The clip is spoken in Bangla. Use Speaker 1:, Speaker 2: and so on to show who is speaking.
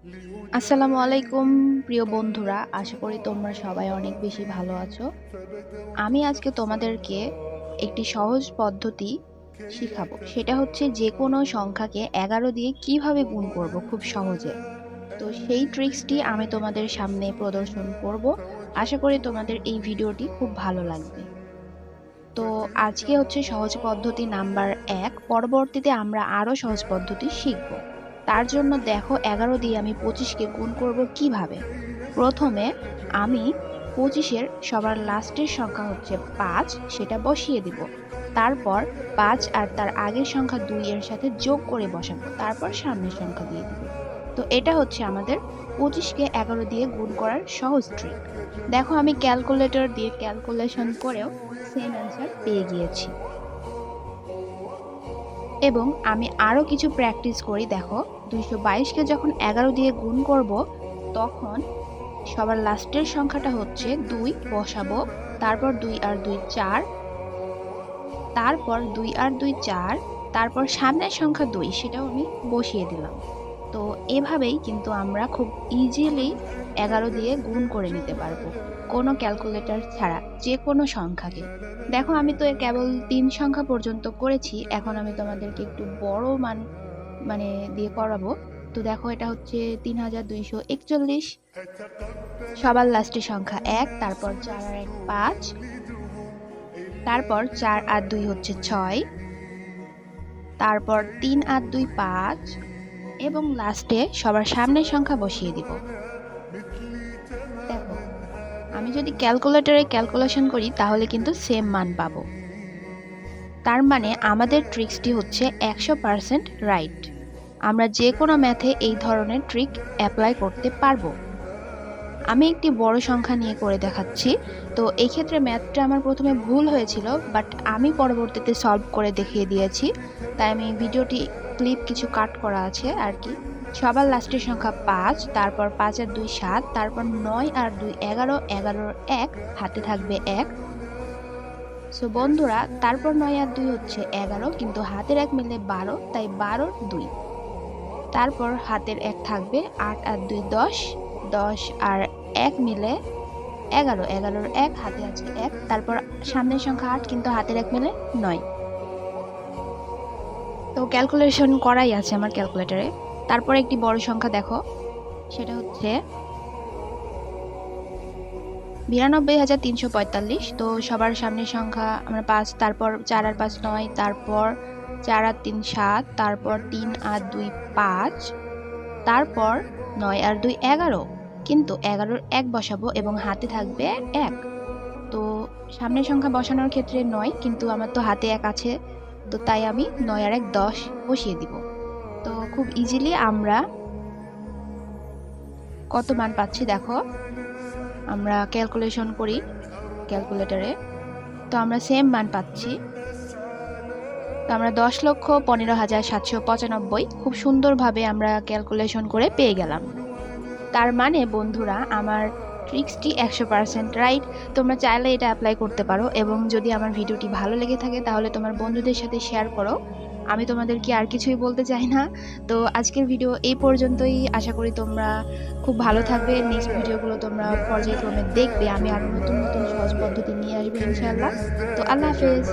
Speaker 1: আসসালামু আলাইকুম প্রিয় বন্ধুরা, আশা করি তোমরা সবাই অনেক বেশি ভালো আছো। আমি আজকে তোমাদেরকে একটি সহজ পদ্ধতি শিখাবো। সেটা হচ্ছে যে কোনো সংখ্যাকে 11 দিয়ে কিভাবে গুণ করব খুব সহজে। তো সেই ট্রিক্সটি আমি তোমাদের সামনে প্রদর্শন করব। আশা করি তোমাদের এই ভিডিওটি খুব ভালো লাগবে। তো আজকে হচ্ছে সহজ পদ্ধতি নাম্বার 1। পরবর্তীতে আমরা আরো সহজ পদ্ধতি শিখব। তার জন্য দেখো 11 দিয়ে আমি 25কে গুণ করব কিভাবে। প্রথমে আমি 25-এর সবার লাস্টের সংখ্যা হচ্ছে 5, সেটা বসিয়ে দিব। তারপর 5 আর তার আগের সংখ্যা 2 এর সাথে যোগ করে বসাবো, তারপর সামনের সংখ্যা দিয়ে দিব। তো এটা হচ্ছে আমাদের 25কে 11 দিয়ে গুণ করার সহজ ট্রিক। দেখো আমি ক্যালকুলেটর দিয়ে ক্যালকুলেশন করেও সেম অ্যান্সার পেয়ে গিয়েছি। এবং আমি আরও কিছু প্র্যাকটিস করি। দেখো 222কে যখন 11 দিয়ে গুণ করব, তখন সবার লাস্টের সংখ্যাটা হচ্ছে 2 বসাবো, তারপর 2 আর 2 4, তারপর 2 আর 2 4, তারপর সামনের সংখ্যা 2 সেটাও আমি বসিয়ে দিলাম। তো এভাবেই কিন্তু আমরা খুব ইজিলি 11 দিয়ে গুণ করে নিতে পারবো, কোনো ক্যালকুলেটর ছাড়া যে কোনো সংখ্যাকে। দেখো আমি তো কেবল 3 সংখ্যা পর্যন্ত করেছি, এখন আমি তোমাদেরকে একটু বড় মান দিয়ে করাবো। তো দেখো এটা হচ্ছে 3241, সবার লাস্টের সংখ্যা 1, তারপর 4 আর 1 5, তারপর 4 আর 2 হচ্ছে 6, তারপর 3 আর 2 5, এবং লাস্টে সবার সামনের সংখ্যা বসিয়ে দিব। দেখো আমি যদি ক্যালকুলেটরে ক্যালকুলেশন করি তাহলে কিন্তু সেম মান পাবো। তার মানে আমাদের ট্রিক্সটি হচ্ছে 100% রাইট। আমরা যে কোনো ম্যাথে এই ধরনের ট্রিক অ্যাপ্লাই করতে পারবো। আমি একটি বড় সংখ্যা নিয়ে করে দেখাচ্ছি। তো এই ক্ষেত্রে ম্যাথটা আমার প্রথমে ভুল হয়েছিল, বাট আমি পরবর্তীতে সলভ করে দেখিয়ে দিয়েছি, তাই আমি ভিডিওটি ক্লিপ কিছু কাট করা আছে আর কি। সবার লাস্টের সংখ্যা 5, তারপর 5 আর 2 7, তারপর 9 আর 2 11, 11 1, হাতে থাকবে 1। সো বন্ধুরা, তারপর 9 আর 2 হচ্ছে 11, কিন্তু হাতের 1 মিলে 12, তাই 12 2। তারপর হাতের 1 থাকবে, 8 আর 2 10, 10 আর 1 মিলে 11, 11 1, হাতে আছে 1, তারপর সামনের সংখ্যা 8, কিন্তু হাতের 1 মিলে 9। তো ক্যালকুলেশন করাই আছে আমার ক্যালকুলেটরে। তারপর একটি বড় সংখ্যা দেখো, সেটা হচ্ছে 92,345। তো সবার সামনের সংখ্যা আমরা 5, তারপর 4 আর 5 9, তারপর 4 আর 3 7, তারপর 3 আর 2 5, তারপর 9 আর 2 11, কিন্তু 11 1 বসাবো এবং হাতে থাকবে 1। তো সামনের সংখ্যা বসানোর ক্ষেত্রে 9, কিন্তু আমার তো হাতে 1 আছে, তো তাই আমি 9 আর 1 10 বসিয়ে দিব। তো খুব ইজিলি আমরা কত মান পাচ্ছি দেখো, আমরা ক্যালকুলেশন করি ক্যালকুলেটরে, তো আমরা সেম মান পাচ্ছি। তো আমরা 10,15,795 খুব সুন্দরভাবে আমরা ক্যালকুলেশন করে পেয়ে গেলাম। তার মানে বন্ধুরা, আমার ট্রিক্সটি 100% রাইট। তোমরা চাইলে এটা অ্যাপ্লাই করতে পারো, এবং যদি আমার ভিডিওটি ভালো লেগে থাকে তাহলে তোমার বন্ধুদের সাথে শেয়ার করো। আমি তোমাদেরকে আর কিছুই বলতে চাই না। তো আজকের ভিডিও এই পর্যন্তই। আশা করি তোমরা খুব ভালো থাকবে। নেক্সট ভিডিওগুলো তোমরা পর্যায়ক্রমে দেখবে। আমি আরও নতুন নতুন সহজ পদ্ধতি নিয়ে আসবো ইনশাআল্লাহ। তো আল্লাহ হাফেজ।